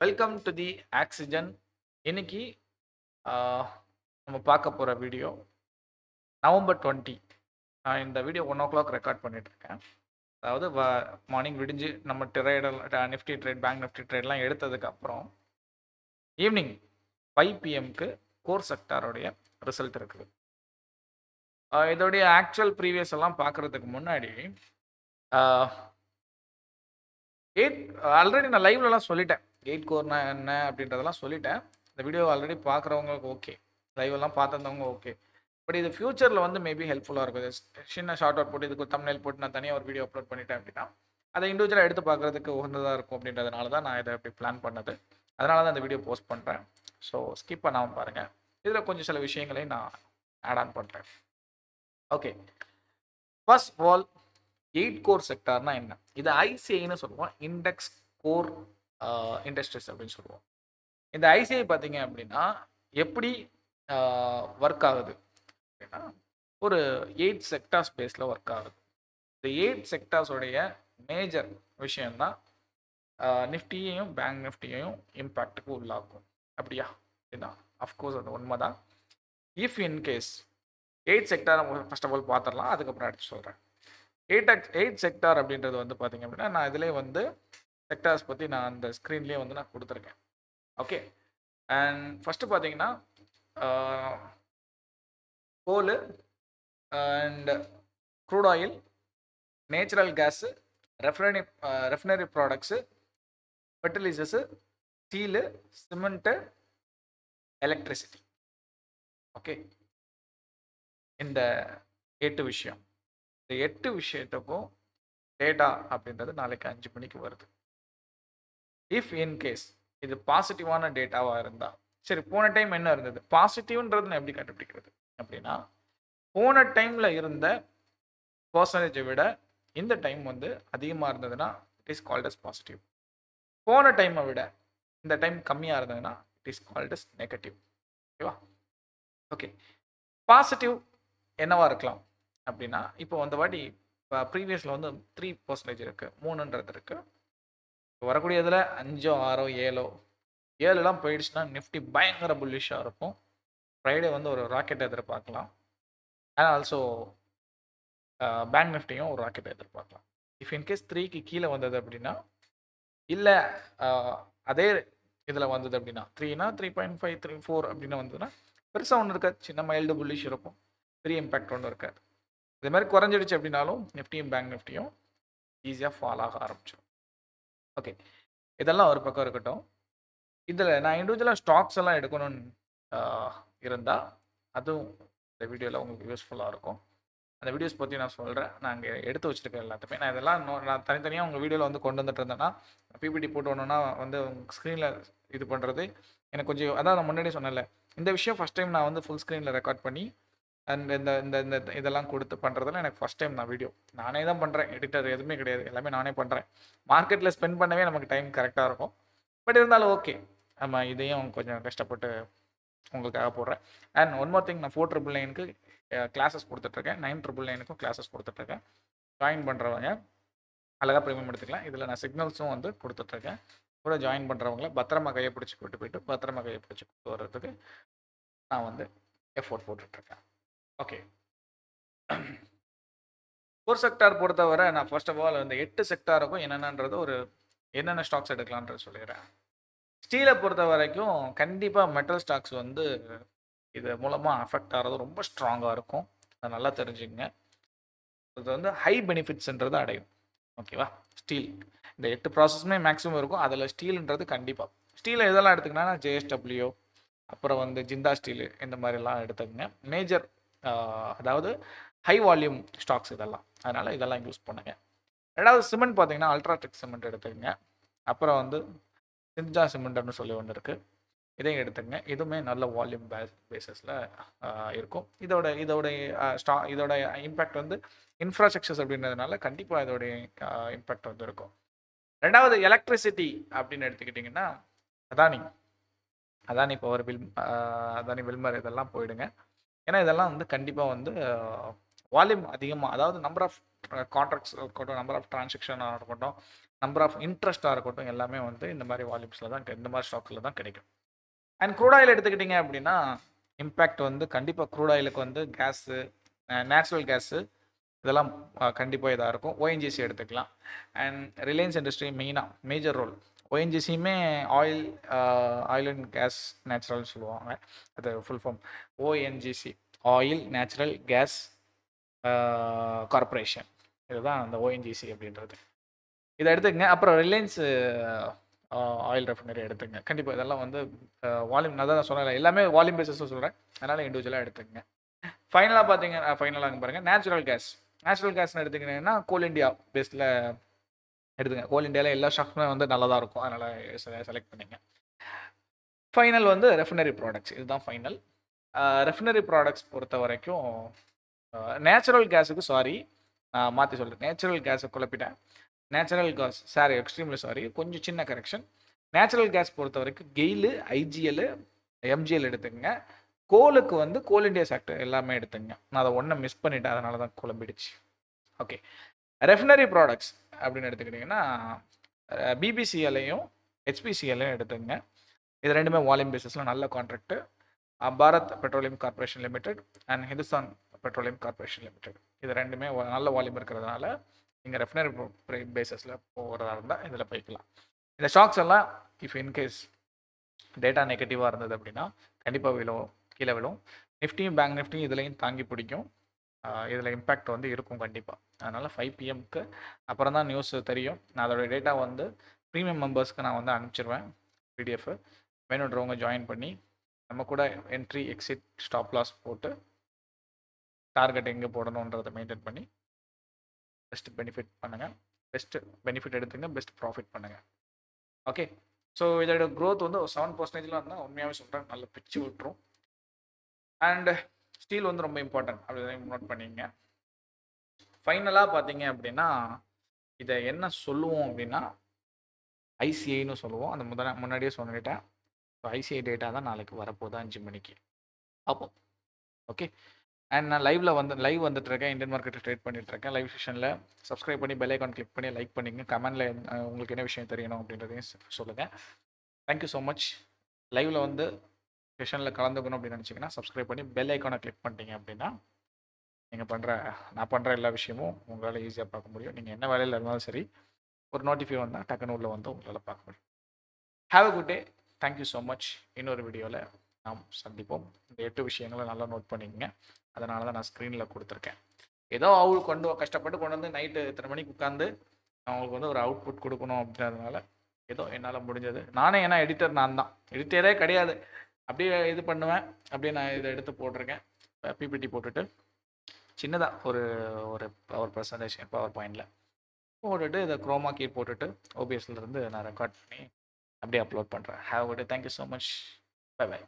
Welcome to the oxygen. இன்னைக்கு நம்ம பார்க்க போகிற வீடியோ நவம்பர் 20. நான் இந்த வீடியோ 1 o'clock ரெக்கார்ட் பண்ணிட்டு இருக்கேன். அதாவது மார்னிங் விடிஞ்சு நம்ம நிஃப்டி ட்ரேட், பேங்க் நிஃப்டி ட்ரேட்லாம் எடுத்ததுக்கப்புறம் ஈவினிங் 5 PM கோர் செக்டாரோடைய ரிசல்ட் இருக்குது. இதோடைய ஆக்சுவல் ப்ரீவியஸ் எல்லாம் பார்க்குறதுக்கு முன்னாடி ஆல்ரெடி நான் லைவ்லலாம் சொல்லிட்டேன். எயிட் கோர்னா என்ன அப்படின்றதெல்லாம் சொல்லிட்டேன். இந்த வீடியோ ஆல்ரெடி பார்க்குறவங்களுக்கு ஓகே, லைவ் எல்லாம் பார்த்துருந்தவங்க ஓகே. பட் இது ஃபியூச்சரில் வந்து மேபி ஹெல்ப்ஃபுல்லாக இருக்கும். இது சின்ன ஷார்ட் அவுட் போட்டு இதுக்கு தம்ப்நெயில் போட்டு நான் தனியாக ஒரு வீடியோ அப்லோட் பண்ணிட்டேன் அப்படின்னா அதை இண்டிவிஜுவலாக எடுத்து பார்க்குறதுக்கு உகந்ததாக இருக்கும் அப்படின்றதுனால தான் நான் இதை அப்படி பிளான் பண்ணது. அதனால தான் இந்த வீடியோ போஸ்ட் பண்ணுறேன். ஸோ ஸ்கிப் பண்ணாமல் பாருங்கள். இதில் கொஞ்சம் சில விஷயங்களை நான் ஆட் ஆன் பண்ணுறேன். Okay, first of all 8 core செக்டார்னா என்ன? இது ஐசிஐன்னு சொல்லுவோம், இண்டெக்ஸ் கோர் இண்டஸ்ட்ரீஸ் அப்படின்னு சொல்லுவோம். இந்த ஐசிஐ பார்த்தீங்க அப்படின்னா எப்படி ஒர்க் ஆகுது அப்படின்னா ஒரு 8 செக்டார்ஸ் பேஸில் ஒர்க் ஆகுது. இந்த 8 செக்டார்ஸோடைய மேஜர் விஷயம்தான் நிஃப்டியையும் பேங்க் நிஃப்டியையும் இம்பேக்டுக்கு உள்ளாகும். அப்படியா அப்படின்னா அஃப்கோர்ஸ் அது உண்மைதான். If in case 8 sector first of all பார்த்துடலாம், அதுக்கப்புறம் எடுத்து சொல்கிறேன். 8 செக்டார் அப்படின்றது வந்து பார்த்தீங்க அப்படின்னா நான் இதிலே வந்து செக்டார்ஸ் பற்றி நான் அந்த ஸ்க்ரீன்லேயே வந்து நான் கொடுத்துருக்கேன். ஓகே, அண்ட் ஃபஸ்ட்டு பார்த்தீங்கன்னா coal and crude oil, natural gas, refinery products, fertilisers, steel, cement, electricity. Okay, இந்த 8 விஷயம். இந்த 8 விஷயத்துக்கும் டேட்டா அப்படின்றது நாளைக்கு 5 மணிக்கு வருது. இஃப் இன்கேஸ் இது பாசிட்டிவான டேட்டாவாக இருந்தால் சரி, போன டைம் என்ன இருந்தது பாசிட்டிவ்ன்றது நான் எப்படி கண்டுபிடிக்கிறது அப்படின்னா போன டைமில் இருந்த பர்சன்டேஜை விட இந்த டைம் வந்து அதிகமாக இருந்ததுன்னா it is called as positive. போன டைமை விட இந்த டைம் கம்மியாக இருந்ததுன்னா it is called as negative. ஓகேவா? ஓகே, பாசிட்டிவ் என்னவா இருக்கலாம் அப்படின்னா இப்போ அந்த வாட்டி ப்ரீவியஸில் வந்து 3% இருக்குது, 3ன்றது இருக்குது. வரக்கூடியதில் 5, 6, 7 7லாம் போயிடுச்சுன்னா நிஃப்டி பயங்கர புல்லிஷாக இருக்கும். ஃப்ரைடே வந்து ஒரு ராக்கெட் எதிர்பார்க்கலாம். அண்ட் ஆல்சோ பேங்க் நிஃப்டியும் ஒரு ராக்கெட் எதிர்பார்க்கலாம். இஃப் இன்கேஸ் 3க்கு கீழே வந்தது அப்படின்னா இல்லை அதே இதில் வந்தது அப்படின்னா 3னா 3.5 3.4 அப்படின்னு வந்ததுன்னா பெருசாக ஒன்று இருக்காது, சின்ன மைல்டு புல்லிஷ் இருக்கும், பெரிய இம்பேக்ட் ஒன்றும் இருக்காது. இதே மாதிரி குறைஞ்சிடுச்சு அப்படின்னாலும் நிஃப்டியும் பேங்க் நிஃப்டியும் ஈஸியாக ஃபால் ஆக ஆரம்பிச்சிடும். ஓகே, இதெல்லாம் ஒரு பக்கம் இருக்கட்டும். இதில் நான் இண்டிவிஜுவலாக ஸ்டாக்ஸ் எல்லாம் எடுக்கணும்னு இருந்தால் அதுவும் இந்த வீடியோவில் உங்களுக்கு யூஸ்ஃபுல்லாக இருக்கும். அந்த வீடியோஸ் பற்றி நான் சொல்கிறேன். நான் இங்கே எடுத்து வச்சுருக்கேன் எல்லாத்தையுமே. நான் இதெல்லாம் நான் தனித்தனியாக உங்கள் வீடியோவில் வந்து கொண்டு வந்துட்டு இருந்தேன்னா பிபிடி போட்டு ஒன்றுனா வந்து உங்கள் ஸ்க்ரீனில் இது பண்ணுறது எனக்கு கொஞ்சம், அதான் நான் முன்னாடி சொன்னேன்ல, இந்த விஷயம் ஃபஸ்ட் டைம் நான் வந்து ஃபுல் ஸ்க்ரீனில் ரெக்கார்ட் பண்ணி அண்ட் இந்த இந்த இந்த இதெல்லாம் கொடுத்து பண்ணுறதுல எனக்கு ஃபஸ்ட் டைம் நான் வீடியோ நானே தான் பண்ணுறேன். எடிட்டர் எதுவுமே கிடையாது, எல்லாமே நானே பண்ணுறேன். மார்க்கெட்டில் ஸ்பெண்ட் பண்ணவே நமக்கு டைம் கரெக்டாக இருக்கும். பட் இருந்தாலும் ஓகே, நம்ம இதையும் கொஞ்சம் கஷ்டப்பட்டு உங்களுக்காக போடுறேன். அண்ட் ஒன் மோர் திங், நான் 499க்கு கிளாஸஸ் கொடுத்துட்ருக்கேன், 999க்கும் கிளாஸஸ் கொடுத்துட்ருக்கேன். ஜாயின் பண்ணுறவங்க அழகாக ப்ரீமியம் எடுத்துக்கலாம். இதில் நான் சிக்னல்ஸும் வந்து கொடுத்துட்ருக்கேன். கூட ஜாயின் பண்ணுறவங்கள பத்திரமா கையை பிடிச்சி கூட்டு போயிட்டு பத்திரமா கையை பிடிச்சி கூட்டு வர்றதுக்கு நான் வந்து எஃபோர்ட் போட்டுட்ருக்கேன். ஓகே, கோர் செக்டார் பொறுத்தவரை நான் ஃபர்ஸ்ட் ஆஃப் ஆல் இந்த 8 செக்டாருக்கும் என்னென்ன ஸ்டாக்ஸ் எடுக்கலான்றது சொல்லிடுறேன். ஸ்டீலை பொறுத்த வரைக்கும் கண்டிப்பாக மெட்டல் ஸ்டாக்ஸ் வந்து இது மூலமாக அஃபெக்ட் ஆகிறது ரொம்ப ஸ்ட்ராங்காக இருக்கும். அதை நல்லா தெரிஞ்சுங்க. இது வந்து ஹை பெனிஃபிட்ஸ்ன்றது அடையும். ஓகேவா? ஸ்டீல் இந்த 8 ப்ராசஸுமே மேக்ஸிமம் இருக்கும். அதில் ஸ்டீல்ன்றது கண்டிப்பாக. ஸ்டீலை எதெல்லாம் எடுத்துக்கினா ஜேஎஸ்டபிள்யூ, அப்புறம் வந்து ஜிந்தா ஸ்டீலு, இந்த மாதிரிலாம் எடுத்துக்கங்க. மேஜர் அதாவது ஹை வால்யூம் ஸ்டாக்ஸ் இதெல்லாம், அதனால் இதெல்லாம் யூஸ் பண்ணுங்கள். ரெண்டாவது சிமெண்ட் பார்த்தீங்கன்னா அல்ட்ராடெக் சிமெண்ட் எடுத்துக்கங்க. அப்புறம் வந்து சிஞ்சா சிமெண்ட்னு சொல்லி ஒன்று இருக்குது, இதையும் எடுத்துங்க. இதுவுமே நல்ல வால்யூம் பேஸஸில் இருக்கும். இதோட இம்பேக்ட் வந்து இன்ஃப்ராஸ்ட்ரக்சர்ஸ் அப்படின்றதுனால கண்டிப்பாக இதோடைய இம்பேக்ட் வந்து இருக்கும். ரெண்டாவது எலக்ட்ரிசிட்டி அப்படின்னு எடுத்துக்கிட்டிங்கன்னா Adani power bill, Adani Wilmar, இதெல்லாம் போயிடுங்க. ஏன்னா இதெல்லாம் வந்து கண்டிப்பாக வந்து வால்யூம் அதிகமாக, அதாவது நம்பர் ஆஃப் கான்ட்ராக்ட்ஸ் இருக்கட்டும், நம்பர் ஆஃப் டிரான்சாக்ஷனாக இருக்கட்டும், நம்பர் ஆஃப் இன்ட்ரெஸ்ட்டாக இருக்கட்டும் எல்லாமே வந்து இந்த மாதிரி வால்யூம்ஸில் தான் இந்த மாதிரி ஸ்டாக்ஸில் தான் கிடைக்கும். அண்ட் க்ரூட் ஆயில் எடுத்துக்கிட்டிங்க அப்படின்னா இம்பேக்ட் வந்து கண்டிப்பாக க்ரூட் ஆயிலுக்கு வந்து கேஸு, நேச்சுரல் கேஸு இதெல்லாம் கண்டிப்பாக இதாக இருக்கும். ஓஎன்ஜிசி எடுத்துக்கலாம். அண்ட் ரிலையன்ஸ் இண்டஸ்ட்ரி மெயினாக மேஜர் ரோல். ஓஎன்ஜிசியுமே ஆயில் ஆயில் அண்ட் கேஸ் நேச்சுரல்னு சொல்லுவாங்க. அது full form ONGC, oil natural gas corporation. இதுதான் அந்த ஓஎன்ஜிசி அப்படின்றது. இதை எடுத்துக்கங்க. அப்புறம் ரிலையன்ஸ் ஆயில் ரெஃபைனரி எடுத்துங்க. கண்டிப்பாக இதெல்லாம் வந்து வால்யூம் நான் தான் சொன்னேன், எல்லாமே வால்யூம் பேஸஸில் சொல்கிறேன், அதனால் இண்டிவிஜுவலாக எடுத்துக்கங்க. ஃபைனலாக பார்த்தீங்கன்னா ஃபைனலாக பாருங்கள் நேச்சுரல் கேஸ். நேச்சுரல் கேஸ்னு எடுத்துக்கிட்டிங்கன்னா கோல் இண்டியா பேஸில் எடுத்துங்க. கோல் இண்டியாவில் எல்லா ஸ்டாக்ஸுமே வந்து நல்லா தான் இருக்கும், அதனால் செலக்ட் பண்ணிங்க. ஃபைனல் வந்து ரெஃபைனரி ப்ராடக்ட்ஸ், இதுதான் ஃபைனல். ரெஃபைனரி ப்ராடக்ட்ஸ் பொறுத்த வரைக்கும் நேச்சுரல் கேஸுக்கு சாரி நான் மாற்றி சொல்கிறேன், நேச்சுரல் கேஸை குழப்பிட்டேன். Natural gas sorry extremely sorry, கொஞ்சம் சின்ன கரெக்ஷன். நேச்சுரல் கேஸ் பொறுத்த வரைக்கும் கெயிலு, ஐஜிஎல், எம்ஜிஎல் எடுத்துக்கங்க. கோலுக்கு வந்து கோல் இண்டியா செக்டர் எல்லாமே எடுத்துங்க. நான் அதை ஒன்றை மிஸ் பண்ணிட்டேன், அதனால தான் குழம்பிடுச்சு. ஓகே, ரெஃபைனரி ப்ராடக்ட்ஸ் அப்படின்னு எடுத்துக்கிட்டிங்கன்னா பிபிசிஎல்லையும் ஹெச்பிசிஎல்லையும் எடுத்துங்க. இது ரெண்டுமே வால்யூம் பேசிஸில் நல்ல contract. Bharat petroleum corporation limited and Hindustan petroleum corporation limited, இது ரெண்டுமே நல்ல வால்யூம் இருக்கிறதுனால நீங்கள் ரெஃபைனரி பேஸஸில் போகிறதா இருந்தால் இதில் போய்க்கலாம். இந்த ஸ்டாக்ஸ் எல்லாம் இஃப் இன்கேஸ் டேட்டா நெகட்டிவாக இருந்தது அப்படின்னா கண்டிப்பாக கீழே விழும். நிஃப்டியும் பேங்க் நிஃப்டியும் இதுலேயும் தாங்கி பிடிக்கும். இதில் இம்பேக்ட் வந்து இருக்கும் கண்டிப்பாக. அதனால் 5 PM அப்புறம் தான் நியூஸ் தெரியும். நான் அதோட டேட்டா வந்து ப்ரீமியம் மெம்பர்ஸ்க்கு நான் வந்து அனுப்பிச்சிருவேன் பிடிஎஃப். வேணுன்றவங்க ஜாயின் பண்ணி நம்ம கூட என்ட்ரி எக்ஸிட் ஸ்டாப் லாஸ் போட்டு டார்கெட் எங்கே போடணுன்றதை மெயின்டைன் பண்ணி பெஸ்ட் பெனிஃபிட் பண்ணுங்கள். பெஸ்ட் பெனிஃபிட் எடுத்துங்க, பெஸ்ட் ப்ராஃபிட் பண்ணுங்கள். ஓகே, ஸோ இதோட க்ரோத் வந்து 7% இருந்தால் உண்மையாகவே சொல்கிறேன், நல்ல பிச்சு விட்டுரும். அண்ட் ஸ்டீல் வந்து ரொம்ப இம்பார்ட்டன்ட், அப்படி நோட் பண்ணிங்க. ஃபைனலாக பார்த்தீங்க அப்படின்னா இதை என்ன சொல்லுவோம் அப்படின்னா ஐசிஐன்னு சொல்லுவோம். அந்த முன்னாடியே சொல்லிட்டேன். ஸோ ஐசிஐ டேட்டா தான் நாளைக்கு வரப்போகுது 5 மணிக்கு பார்ப்போம். ஓகே, அண்ட் நான் லைவ் வந்துட்டு இருக்கேன், இந்தியன் மார்க்கெட்டில் ட்ரேட் பண்ணிட்டு இருக்கேன். லைவ் செஷனில் சப்ஸ்கிரைப் பண்ணி பெல் ஐக்கான் கிளிக் பண்ணி லைக் பண்ணிங்க. கமெண்டில் உங்களுக்கு என்ன விஷயம் தெரியணும் அப்படின்றதையும் சொல்லுங்கள். Thank you so much. லைவில் வந்து செஷனில் கலந்துக்கணும் அப்படின்னு நினச்சிங்கன்னா சப்ஸ்கிரைப் பண்ணி பெல் ஐக்கானை கிளிக் பண்ணிட்டீங்க அப்படின்னா நான் பண்ணுற எல்லா விஷயமும் உங்களால் ஈஸியாக பார்க்க முடியும். நீங்கள் என்ன வேலையில் இருந்தாலும் சரி, ஒரு நோட்டிஃபை வந்தால் டக்குனு உள்ள வந்து உங்களால் பார்க்க முடியும். Have a good day. Thank you so much. இன்னொரு வீடியோவில் நாம் சந்திப்போம். இந்த 8 விஷயங்களை நல்லா நோட் பண்ணிக்கங்க. அதனால தான் நான் ஸ்க்ரீனில் கொடுத்துருக்கேன். ஏதோ அவங்களுக்கு கஷ்டப்பட்டு கொண்டு வந்து நைட்டு இத்தனை மணிக்கு உட்காந்து அவங்களுக்கு வந்து ஒரு அவுட்புட் கொடுக்கணும் அப்படின்றதுனால ஏதோ என்னால் முடிஞ்சது. நானே ஏன்னா எடிட்டர் நான் தான், எடிட்டரே கிடையாது, அப்படியே இது பண்ணுவேன். அப்படியே நான் இதை எடுத்து போட்டிருக்கேன். பிபிடி போட்டுட்டு சின்னதாக ஒரு ப்ரெசன்டேஷன் பவர் பாயிண்டில் போட்டுட்டு இதை குரோமா கீ போட்டுட்டு ஓபிஎஸ்லேருந்து நான் ரெக்கார்ட் பண்ணி அப்படியே அப்லோட் பண்ணுறேன். Have good day. Thank you so much. Bye by.